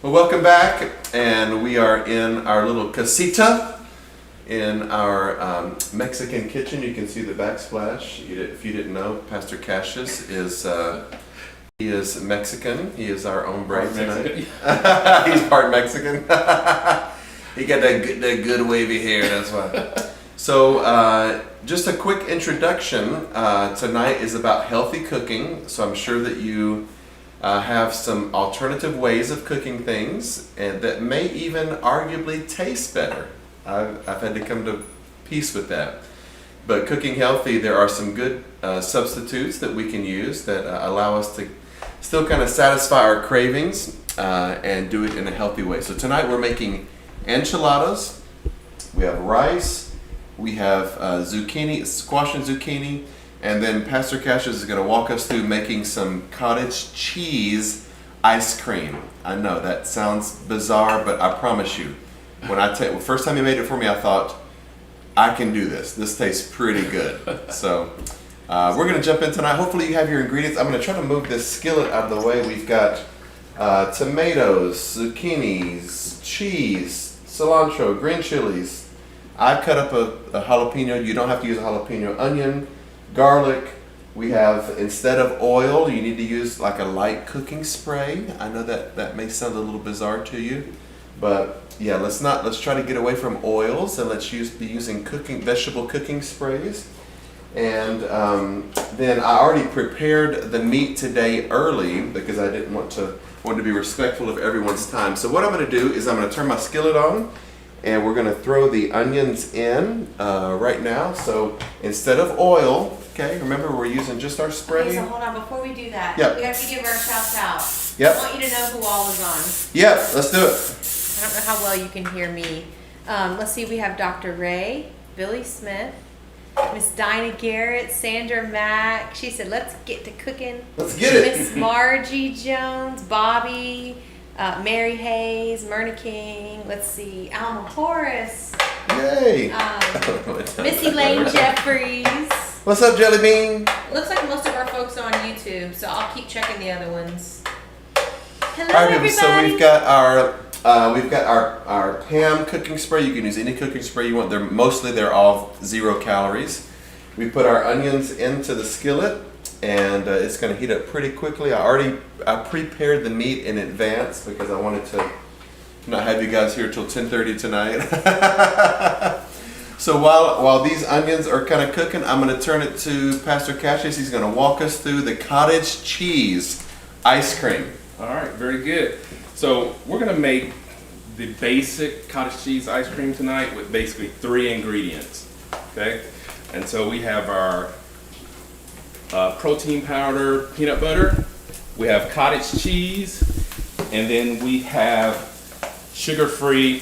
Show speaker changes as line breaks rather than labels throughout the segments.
Well, welcome back, and we are in our little casita in our Mexican kitchen. You can see the backsplash. If you didn't know, Pastor Cassius is he is Mexican. He is our own brain tonight. He's part Mexican. He got that good wavy hair. That's why. So, just a quick introduction. Tonight is about healthy cooking. So I'm sure that you have some alternative ways of cooking things, and that may even arguably taste better. I've had to come to peace with that. But cooking healthy, there are some good substitutes that we can use that allow us to still kind of satisfy our cravings and do it in a healthy way. So tonight we're making enchiladas. We have rice. We have zucchini, squash and zucchini. And then Pastor Cassius is going to walk us through making some cottage cheese ice cream. I know that sounds bizarre, but I promise you, when first time he made it for me, I thought, I can do this. This tastes pretty good. So we're going to jump in tonight. Hopefully you have your ingredients. I'm going to try to move this skillet out of the way. We've got tomatoes, zucchinis, cheese, cilantro, green chilies. I've cut up a jalapeno. You don't have to use a jalapeno. Onion, garlic. We have, instead of oil, you need to use like a light cooking spray. I know that may sound a little bizarre to you, but yeah, let's try to get away from oils, and let's be using vegetable cooking sprays. And then I already prepared the meat today early because I didn't want to be respectful of everyone's time. So what I'm going to do is I'm going to turn my skillet on, and we're going to throw the onions in right now. So instead of oil, okay, remember we're using just our spray.
Okay, so hold on, before we do that,
Yep.
we have to give our shout out.
Yep.
I want you to know who all is on.
Yep, let's do it.
I don't know how well you can hear me. Let's see, we have Dr. Ray, Billy Smith, Miss Dinah Garrett, Sandra Mack. She said, let's get to cooking.
Let's get it.
Miss Margie Jones, Bobby, Mary Hayes, Myrna King. Let's see, Alma Horace.
Yay.
Missy Lane Jeffries.
What's up, Jelly Bean?
Looks like most of our folks are on YouTube, so I'll keep checking the other ones. Hello,
All right,
everybody.
so we've got our Pam cooking spray. You can use any cooking spray you want. They're all 0 calories. We put our onions into the skillet, and it's going to heat up pretty quickly. I prepared the meat in advance because I wanted to not have you guys here till 10:30 tonight. So while these onions are kind of cooking, I'm going to turn it to Pastor Cassius. He's going to walk us through the cottage cheese ice cream.
All right, very good. So we're going to make the basic cottage cheese ice cream tonight with basically 3 ingredients, okay? And so we have our protein powder peanut butter, we have cottage cheese, and then we have sugar-free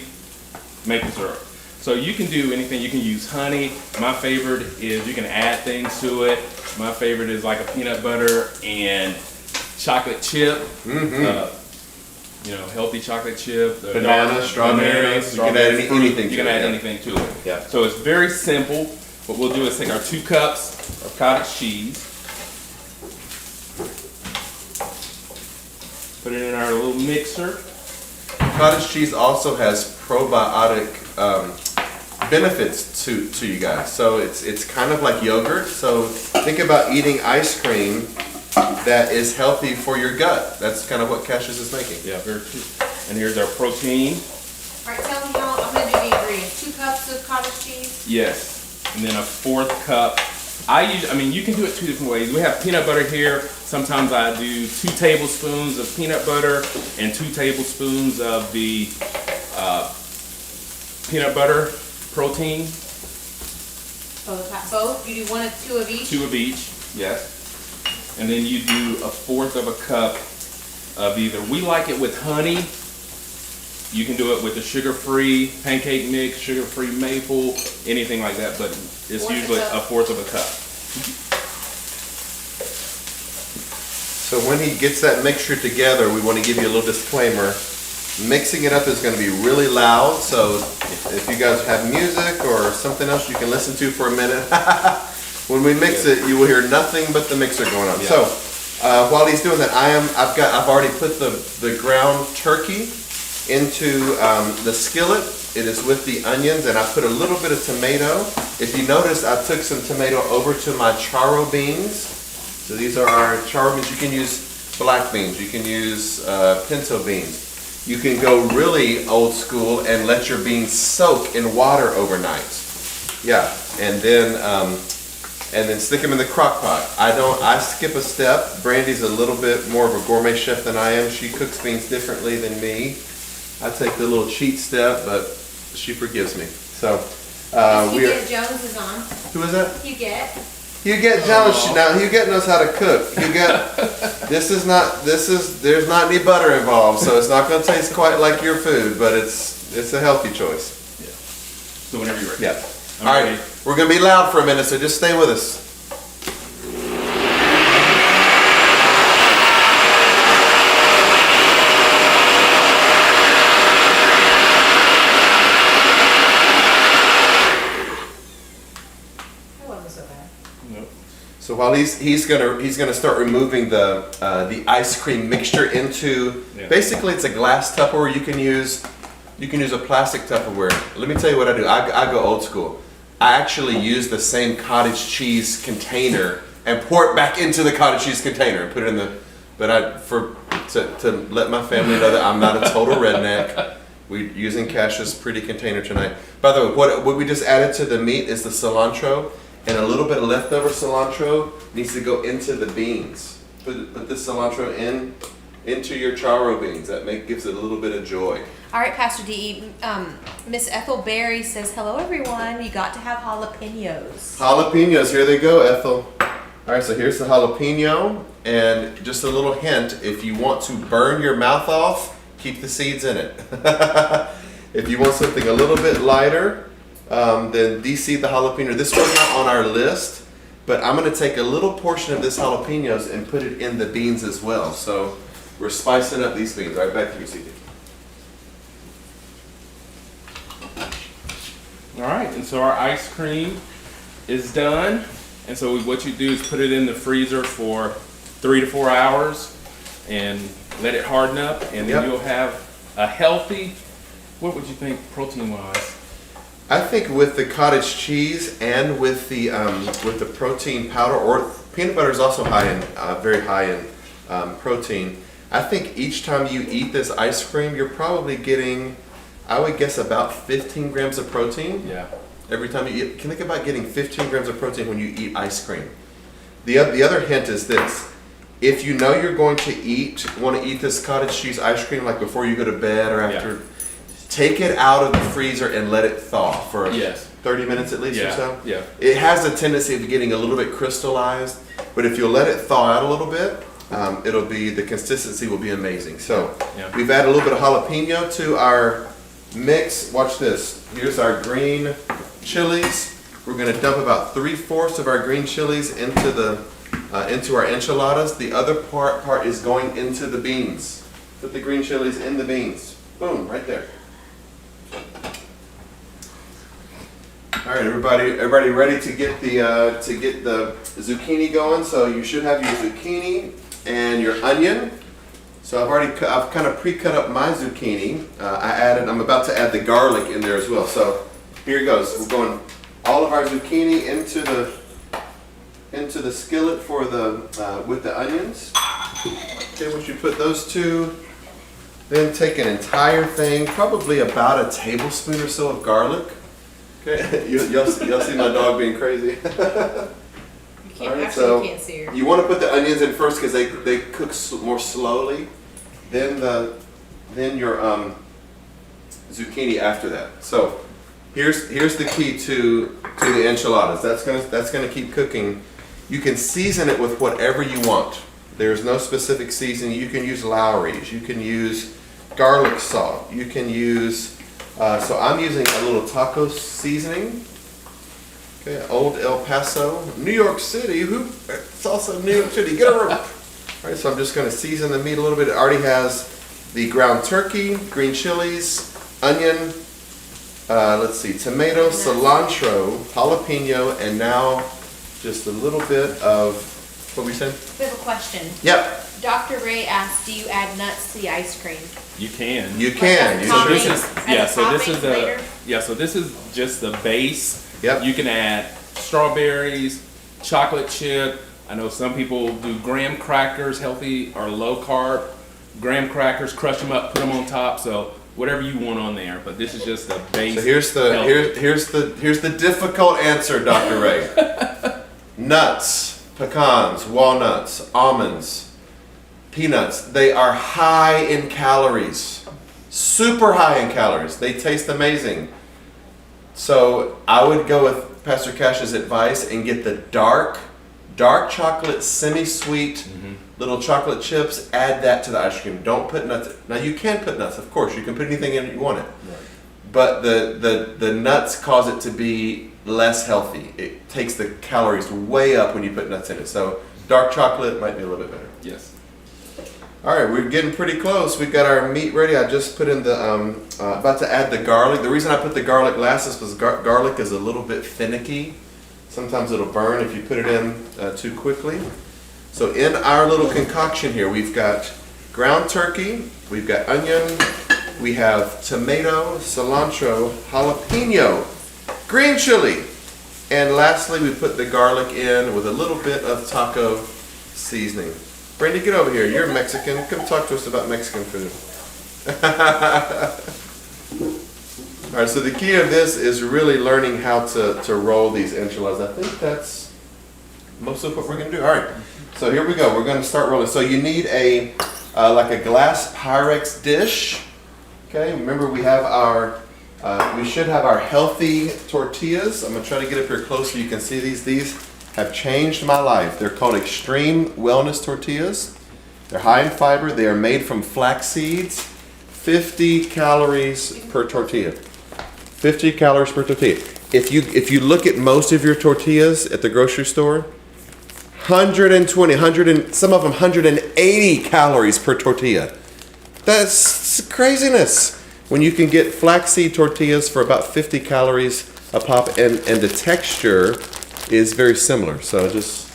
maple syrup. So you can do anything. You can use honey. My favorite is you can add things to it. My favorite is like a peanut butter and chocolate chip. Healthy chocolate chip.
Banana, strawberries. You can add anything.
You can add anything to it.
Yeah.
So it's very simple. What we'll do is take our 2 cups of cottage cheese, put it in our little mixer.
Cottage cheese also has probiotic benefits to you guys. So it's kind of like yogurt. So think about eating ice cream that is healthy for your gut. That's kind of what Cassius is making.
Yeah, very true. And here's our protein.
All right, tell me how I'm going to do the ingredients. 2 cups of cottage cheese.
Yes, and then a 4th cup. You can do it 2 different ways. We have peanut butter here. Sometimes I do 2 tablespoons of peanut butter and 2 tablespoons of the peanut butter protein.
Both? You do 1 of 2 of each?
2 of each, yes. And then you do a 1/4 of a cup of either, we like it with honey. You can do it with a sugar-free pancake mix, sugar-free maple, anything like that, but it's usually a 1/4 of a cup.
So when he gets that mixture together, we want to give you a little disclaimer. Mixing it up is going to be really loud, so if you guys have music or something else you can listen to for a minute, when we mix it, you will hear nothing but the mixer going on. Yeah. So while he's doing that, I've already put the ground turkey into the skillet. It is with the onions, and I put a little bit of tomato. If you notice, I took some tomato over to my charro beans. So these are our charro beans. You can use black beans. You can use pinto beans. You can go really old school and let your beans soak in water overnight. Yeah, and then stick them in the crock pot. I skip a step. Brandi's a little bit more of a gourmet chef than I am. She cooks beans differently than me. I take the little cheat step, but she forgives me. So
Huguette Jones is on.
Who is that?
Huguette.
Huguette Jones. Now Huguette knows how to cook. Huguette, there's not any butter involved, so it's not going to taste quite like your food, but it's a healthy choice.
Yeah. So whenever you're ready.
Yeah.
I'm
All right,
ready.
we're going to be loud for a minute, so just stay with us.
That wasn't so bad.
Nope.
So while he's gonna start removing the ice cream mixture into basically it's a glass Tupperware. You can use a plastic Tupperware. Let me tell you what I do. I go old school. I actually use the same cottage cheese container and pour it back into the cottage cheese container and put it in the. But to let my family know that I'm not a total redneck. We're using Cash's pretty container tonight. By the way, what we just added to the meat is the cilantro, and a little bit of leftover cilantro needs to go into the beans. Put the cilantro into your charro beans. That gives it a little bit of joy.
All right, Pastor D.E. Miss Ethel Berry says, hello, everyone. You got to have jalapenos.
Jalapenos, here they go, Ethel. All right, so here's the jalapeno, and just a little hint, if you want to burn your mouth off, keep the seeds in it. If you want something a little bit lighter, then de-seed the jalapeno. This was not on our list, but I'm gonna take a little portion of this jalapenos and put it in the beans as well. So we're spicing up these beans. All right, back to you, CD.
All right, and so our ice cream is done. And so what you do is put it in the freezer for 3 to 4 hours and let it harden up, and then you'll have a healthy, what would you think protein-wise?
I think with the cottage cheese and with the protein powder, or peanut butter is also very high in protein. I think each time you eat this ice cream, you're probably getting, I would guess, about 15 grams of protein.
Yeah.
Every time you eat, can think about getting 15 grams of protein when you eat ice cream. The other hint is this: if you know you're going to want to eat this cottage cheese ice cream, like before you go to bed or after, take it out of the freezer and let it thaw for 30 minutes at least or so.
Yeah.
It has a tendency of getting a little bit crystallized, but if you'll let it thaw out a little bit, the consistency will be amazing. So we've added a little bit of jalapeno to our mix. Watch this. Here's our green chilies. We're going to dump about 3/4 of our green chilies into our enchiladas. The other part is going into the beans. Put the green chilies in the beans. Boom, right there. All right, everybody ready to get the zucchini going? So you should have your zucchini and your onion. So I've kind of pre-cut up my zucchini. I'm about to add the garlic in there as well. So here it goes. We're going all of our zucchini into the skillet for with the onions. Okay, once you put those two, then take an entire thing, probably about a tablespoon or so of garlic. Okay, y'all see my dog being crazy.
You can't see her.
You want to put the onions in first because they cook more slowly. Then your zucchini after that. So here's the key to the enchiladas. That's gonna keep cooking. You can season it with whatever you want. There's no specific seasoning. You can use Lowry's. You can use garlic salt. You can use. So I'm using a little taco seasoning. Okay, Old El Paso, New York City. It's also New York City. Get a room. All right, so I'm just going to season the meat a little bit. It already has the ground turkey, green chilies, onion, tomato, cilantro, jalapeno, and now just a little bit of, what we said?
We have a question.
Yep.
Dr. Ray asked, do you add nuts to the ice cream?
You can.
You can.
Like
You
a
sure
This
topping?
can.
is,
As a
this is
topping later?
so this is just the base.
Yep.
You can add strawberries, chocolate chip. I know some people do graham crackers, healthy or low carb. Graham crackers, crush them up, put them on top. So whatever you want on there, but this is just the base.
So here's the difficult answer, Dr. Ray. Nuts, pecans, walnuts, almonds, peanuts. They are high in calories, super high in calories. They taste amazing. So I would go with Pastor Cash's advice and get the dark chocolate, semi-sweet little chocolate chips. Add that to the ice cream. Don't put nuts. Now you can put nuts, of course. You can put anything in you want it.
Right.
But the nuts cause it to be less healthy. It takes the calories way up when you put nuts in it. So dark chocolate might be a little bit better.
Yes.
All right, we're getting pretty close. We've got our meat ready. I just put in the, about to add the garlic. The reason I put the garlic last is because garlic is a little bit finicky. Sometimes it'll burn if you put it in too quickly. So in our little concoction here, we've got ground turkey, we've got onion, we have tomato, cilantro, jalapeno, green chili, and lastly we put the garlic in with a little bit of taco seasoning. Brandi, get over here. You're Mexican. Come talk to us about Mexican food. All right, so the key of this is really learning how to roll these enchiladas. I think that's most of what we're going to do. All right, so here we go. We're going to start rolling. So you need a like a glass Pyrex dish. Okay, remember we have our, we should have our healthy tortillas. I'm going to try to get up here close so you can see these. These have changed my life. They're called Extreme Wellness Tortillas. They're high in fiber. They are made from flax seeds. 50 calories per tortilla. 50 calories per tortilla. If you look at most of your tortillas at the grocery store, 120, some of them 180 calories per tortilla. That's craziness. When you can get flaxseed tortillas for about 50 calories a pop, and the texture is very similar. So just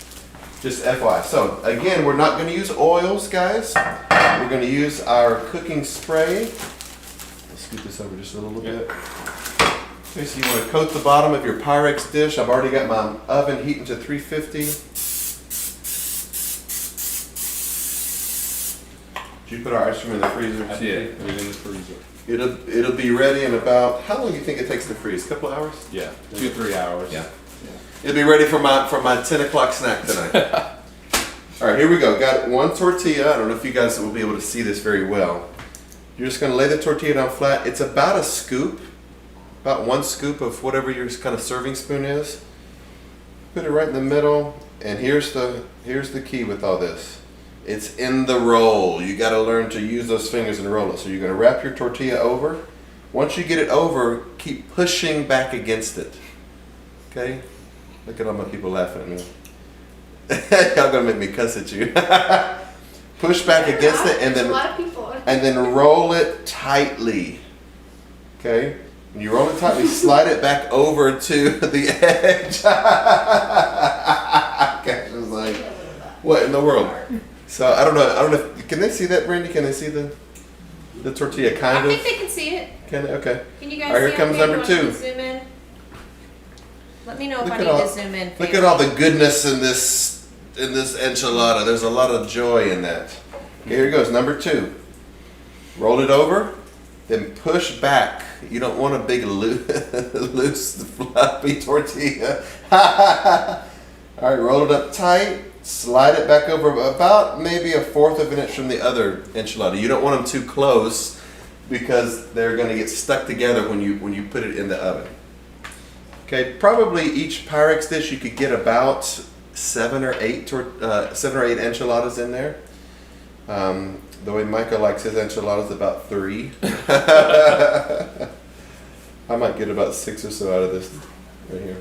FYI. So again, we're not going to use oils, guys. We're going to use our cooking spray. Let's scoot this over just a little bit. Okay, so you want to coat the bottom of your Pyrex dish. I've already got my oven heating to 350. Did you put our ice cream in the freezer?
I did. Put it in the freezer.
It'll be ready in about, how long do you think it takes to freeze? A couple hours?
Yeah. 2-3 hours.
Yeah. It'll be ready for my 10 o'clock snack tonight. All right, here we go. Got one tortilla. I don't know if you guys will be able to see this very well. You're just going to lay the tortilla down flat. It's about a scoop, about 1 scoop of whatever your kind of serving spoon is. Put it right in the middle, and here's the key with all this. It's in the roll. You got to learn to use those fingers and roll it. So you're going to wrap your tortilla over. Once you get it over, keep pushing back against it. Okay? Look at all my people laughing at me. Y'all gonna make me cuss at you. Push back against it and then roll it tightly. Okay? When you roll it tightly, slide it back over to the edge. Gosh, was like, what in the world? So I don't know. Can they see that, Brandi? Can they see the tortilla kind of?
I think they can see it.
Can they? Okay.
Can you guys
All right,
see
here comes
okay?
number
You want me
2.
to zoom in? Let me know if
Look
I
at
need
all-
to zoom in.
Look at all the goodness in this enchilada. There's a lot of joy in that. Okay, here goes. Number 2. Roll it over, then push back. You don't want a big loose fluffy tortilla. All right, roll it up tight. Slide it back over about maybe 1/4 of an inch from the other enchilada. You don't want them too close because they're going to get stuck together when you put it in the oven. Okay, probably each Pyrex dish you could get about 7 or 8 enchiladas in there. The way Micah likes his enchiladas, about 3. I might get about 6 or so out of this right here.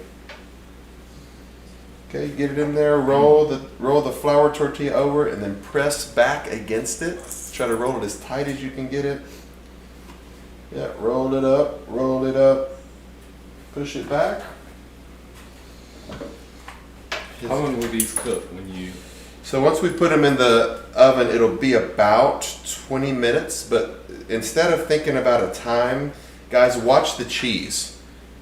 Okay, get it in there. Roll the flour tortilla over, and then press back against it. Try to roll it as tight as you can get it. Yeah, roll it up. Push it back.
How long will these cook when you?
So once we put them in the oven, it'll be about 20 minutes, but instead of thinking about a time, guys, watch the cheese.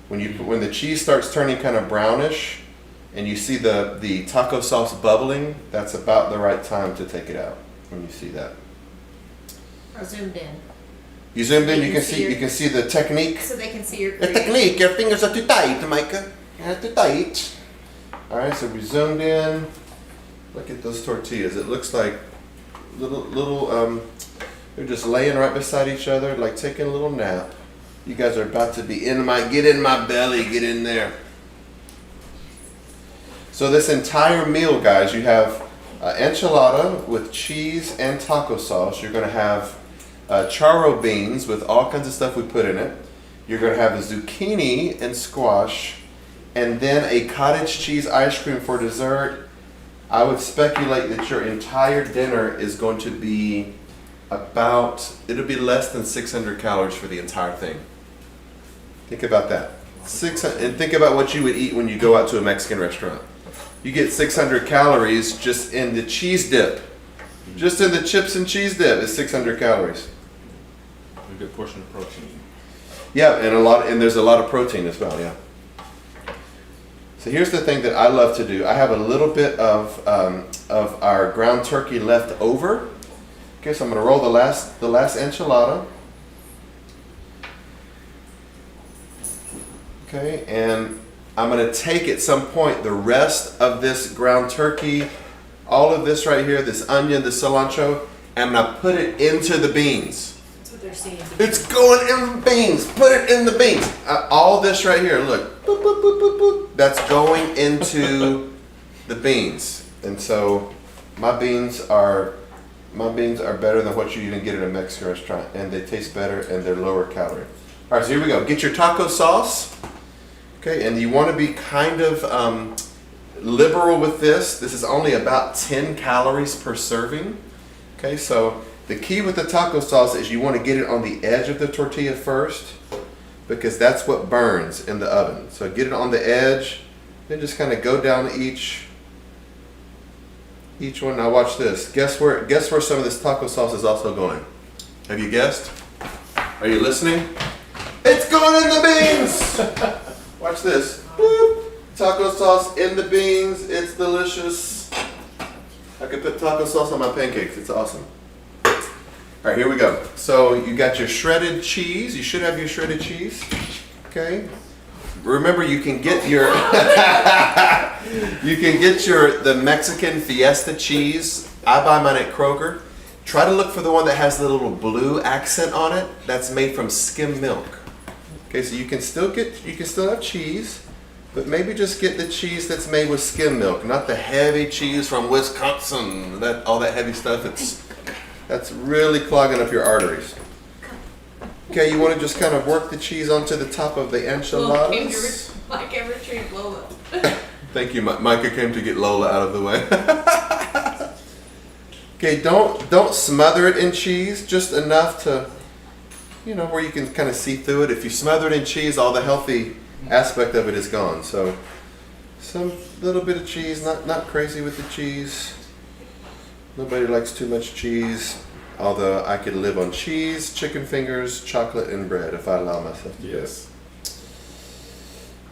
When the cheese starts turning kind of brownish and you see the taco sauce bubbling, that's about the right time to take it out when you see that.
Or zoomed in.
You zoomed in,
They
you
can
can
see
see
your-
you can see the technique.
So they can see your
The technique, your fingers are too tight, Micah. They're too tight. Alright, so we zoomed in. Look at those tortillas. It looks like little they're just laying right beside each other, like taking a little nap. You guys are about to be get in my belly, get in there. So this entire meal, guys, you have enchilada with cheese and taco sauce. You're going to have charro beans with all kinds of stuff we put in it. You're going to have a zucchini and squash, and then a cottage cheese ice cream for dessert. I would speculate that your entire dinner is going to be it'll be less than 600 calories for the entire thing. Think about that. And think about what you would eat when you go out to a Mexican restaurant. You get 600 calories just in the cheese dip. Just in the chips and cheese dip is 600 calories.
A good portion of protein.
Yeah, and there's a lot of protein as well, yeah. So here's the thing that I love to do. I have a little bit of our ground turkey left over. Okay, so I'm going to roll the last enchilada. Okay, and I'm going to take at some point the rest of this ground turkey, all of this right here, this onion, this cilantro, and I'm going to put it into the beans.
That's what they're seeing.
It's going in the beans. Put it in the beans. All this right here, look. Boop, boop, boop, boop, boop. That's going into the beans. And so my beans are better than what you even get at a Mexican restaurant, and they taste better and they're lower calorie. All right, so here we go. Get your taco sauce. Okay, and you want to be kind of liberal with this. This is only about 10 calories per serving. Okay, so the key with the taco sauce is you want to get it on the edge of the tortilla first, because that's what burns in the oven. So get it on the edge, then just kind of go down each one. Now watch this. Guess where some of this taco sauce is also going? Have you guessed? Are you listening? It's going in the beans! Watch this. Boop. Taco sauce in the beans. It's delicious. I could put taco sauce on my pancakes. It's awesome. All right, here we go. So you got your shredded cheese. You should have your shredded cheese. Okay. Remember, you can get the Mexican Fiesta cheese. I buy mine at Kroger. Try to look for the one that has the little blue accent on it. That's made from Skim Milk. Okay, so you can still have cheese, but maybe just get the cheese that's made with skim milk, not the heavy cheese from Wisconsin. All that heavy stuff. That's really clogging up your arteries. Okay, you want to just kind of work the cheese onto the top of the enchiladas.
Like ever treat Lola.
Thank you, Micah came to get Lola out of the way. Okay, don't smother it in cheese, just enough to, where you can kind of see through it. If you smother it in cheese, all the healthy aspect of it is gone. So some little bit of cheese, not crazy with the cheese. Nobody likes too much cheese, although I could live on cheese, chicken fingers, chocolate, and bread if I allow myself to.
Yes.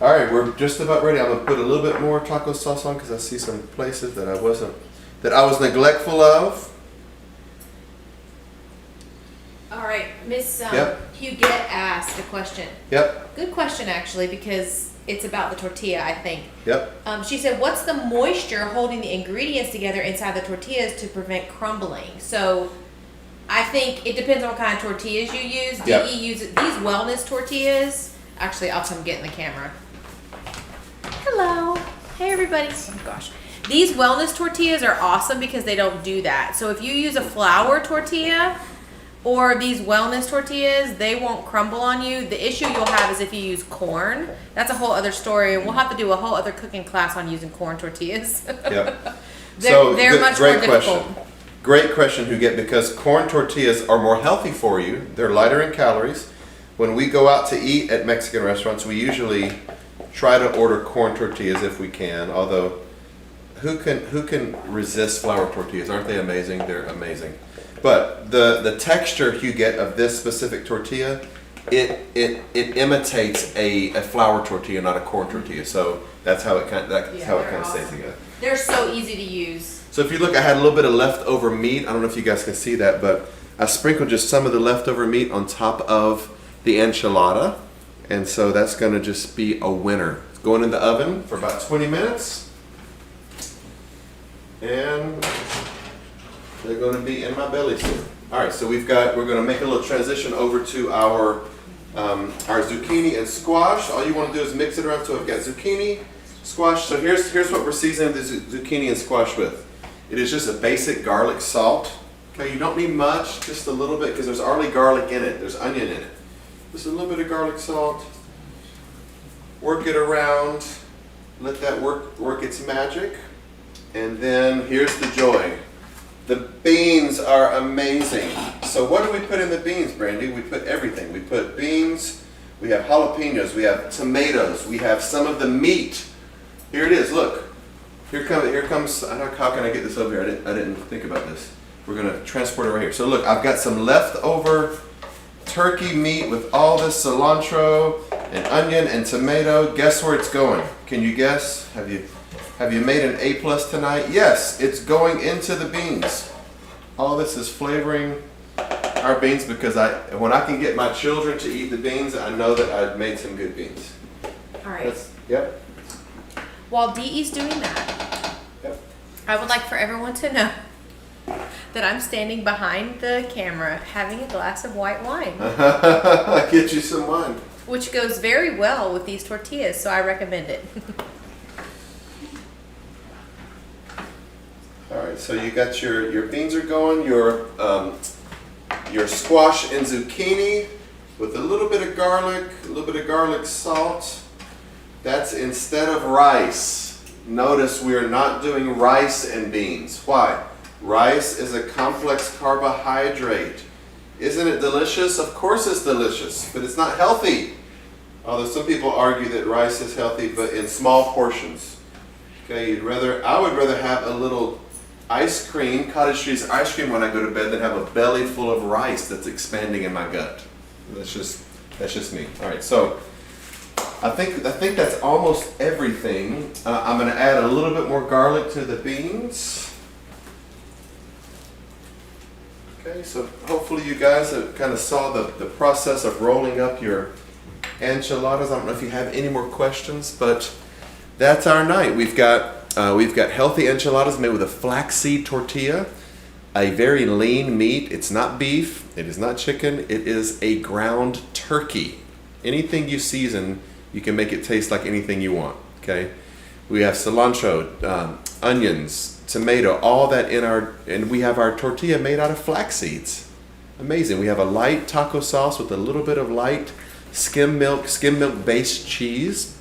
All right, we're just about ready. I'm gonna put a little bit more taco sauce on because I see some places that I was neglectful of.
All right, Miss
Yep.
Huguette asked a question.
Yep,
Good question, actually, because it's about the tortilla, I think.
yep.
She said, what's the moisture holding the ingredients together inside the tortillas to prevent crumbling? So I think it depends on what kind of tortillas you use.
Yep.
DE uses these wellness tortillas. Actually, I'll come get in the camera. Hello. Hey, everybody. Oh, gosh. These wellness tortillas are awesome because they don't do that. So if you use a flour tortilla or these wellness tortillas, they won't crumble on you. The issue you'll have is if you use corn. That's a whole other story, and we'll have to do a whole other cooking class on using corn tortillas.
Yep.
They're much more difficult.
Great question, Huguette, because corn tortillas are more healthy for you. They're lighter in calories. When we go out to eat at Mexican restaurants, we usually try to order corn tortillas if we can, although who can resist flour tortillas? Aren't they amazing? They're amazing. But the texture you get of this specific tortilla, it imitates a flour tortilla, not a corn tortilla. So that's how it kind of stays together.
They're so easy to use.
So if you look, I had a little bit of leftover meat. I don't know if you guys can see that, but I sprinkled just some of the leftover meat on top of the enchilada. And so that's going to just be a winner. It's going in the oven for about 20 minutes. And they're going to be in my belly soon. All right, so we're going to make a little transition over to our zucchini and squash. All you want to do is mix it around. So I've got zucchini, squash. So here's what we're seasoning the zucchini and squash with. It is just a basic garlic salt. Okay, you don't need much, just a little bit, because there's already garlic in it. There's onion in it. Just a little bit of garlic salt. Work it around. Let that work its magic. And then here's the joy. The beans are amazing. So what do we put in the beans, Brandi? We put everything. We put beans, we have jalapenos, we have tomatoes, we have some of the meat. Here it is, look. Here comes, how can I get this over here? I didn't think about this. We're gonna transport it right here. So look, I've got some leftover turkey meat with all this cilantro and onion and tomato. Guess where it's going? Can you guess? Have you made an A+ tonight? Yes, it's going into the beans. All this is flavoring our beans because when I can get my children to eat the beans, I know that I've made some good beans.
All right.
Yep.
While D.E.'s doing that,
Yep.
I would like for everyone to know that I'm standing behind the camera having a glass of white wine,
I'll get you some wine.
which goes very well with these tortillas, so I recommend it.
All right, so you got your beans are going, your squash and zucchini with a little bit of garlic salt. That's instead of rice. Notice we are not doing rice and beans. Why? Rice is a complex carbohydrate. Isn't it delicious? Of course it's delicious, but it's not healthy. Although some people argue that rice is healthy, but in small portions. Okay, I would rather have a little ice cream, Cottage Cheese ice cream when I go to bed than have a belly full of rice that's expanding in my gut. That's just me. All right, so I think that's almost everything. I'm going to add a little bit more garlic to the beans. Okay, so hopefully you guys have kind of saw the process of rolling up your enchiladas. I don't know if you have any more questions, but that's our night. We've got healthy enchiladas made with a flaxseed tortilla, a very lean meat. It's not beef, it is not chicken, it is a ground turkey. Anything you season, you can make it taste like anything you want, okay? We have cilantro, onions, tomato, all that and we have our tortilla made out of flax seeds. Amazing. We have a light taco sauce with a little bit of light skim milk based cheese.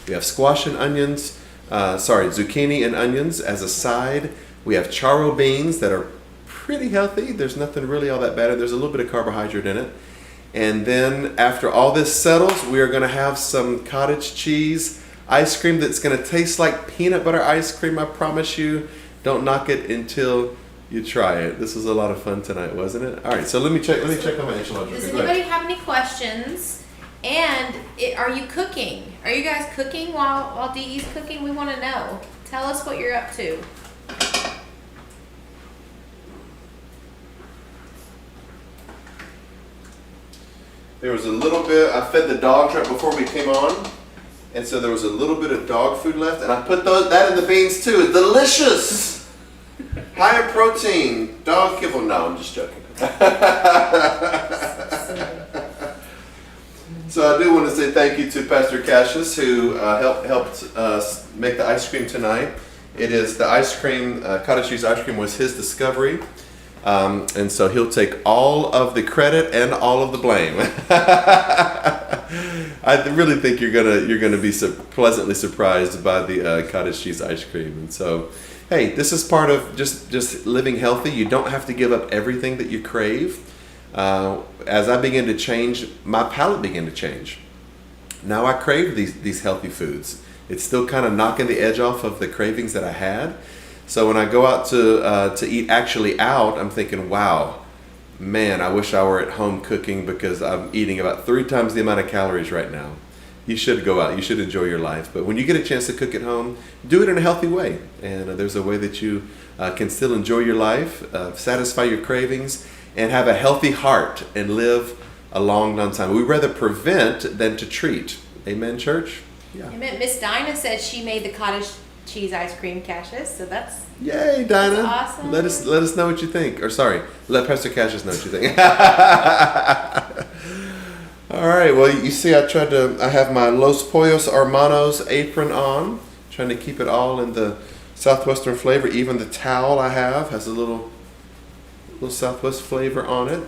We have squash and onions, zucchini and onions as a side. We have charro beans that are pretty healthy. There's nothing really all that bad. There's a little bit of carbohydrate in it. And then after all this settles, we are going to have some cottage cheese ice cream that's going to taste like peanut butter ice cream. I promise you. Don't knock it until you try it. This was a lot of fun tonight, wasn't it? All right, so let me check on my enchiladas.
Does anybody have any questions? And are you cooking? Are you guys cooking while D.E.'s cooking? We want to know. Tell us what you're up to.
There was a little bit, I fed the dogs right before we came on, and so there was a little bit of dog food left, and I put that in the beans too. It's delicious! High in protein, dog kibble. No, I'm just joking. So I do want to say thank you to Pastor Cassius who helped us make the ice cream tonight. It is the ice cream, cottage cheese ice cream was his discovery. And so he'll take all of the credit and all of the blame. I really think you're gonna be pleasantly surprised by the cottage cheese ice cream. And so, hey, this is part of just living healthy. You don't have to give up everything that you crave. As I began to change, my palate began to change. Now I crave these healthy foods. it's still kind of knocking the edge off of the cravings that I had. So when I go out to eat actually out, I'm thinking, wow, man, I wish I were at home cooking because I'm eating about 3 times the amount of calories right now. You should go out. You should enjoy your life. But when you get a chance to cook at home, do it in a healthy way. And there's a way that you can still enjoy your life, satisfy your cravings, and have a healthy heart and live a long, long time. We'd rather prevent than to treat. Amen, church? Yeah.
Amen. Miss Dinah said she made the cottage cheese ice cream, Cassius, so that's...
Yay, Dinah.
That's awesome.
Let us know what you think. Or sorry, let Pastor Cassius know what you think. All right, well, you see I have my Los Pollos Hermanos apron on, trying to keep it all in the Southwestern flavor. Even the towel I have has a little Southwest flavor on it.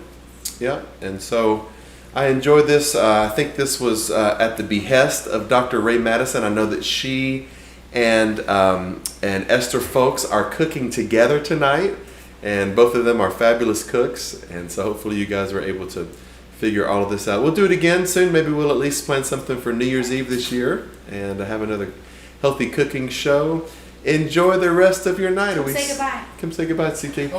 Yeah, and so I enjoyed this. I think this was at the behest of Dr. Ray Madison. I know that she and Esther Folks are cooking together tonight, and both of them are fabulous cooks, and so hopefully you guys were able to figure all of this out. We'll do it again soon. Maybe we'll at least plan something for New Year's Eve this year and have another healthy cooking show. Enjoy the rest of your night.
Say goodbye.
Come say goodbye, CT.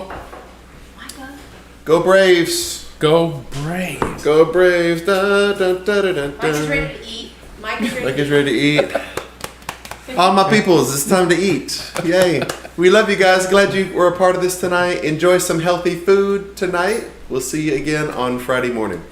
Micah.
Go Braves.
Go Braves.
Go Braves. Da, da, da, da, da, da.
Mike is ready to eat. Mike
is ready to eat. All my peoples, it's time to eat. Yay. We love you guys. Glad you were a part of this tonight. Enjoy some healthy food tonight. We'll see you again on Friday morning.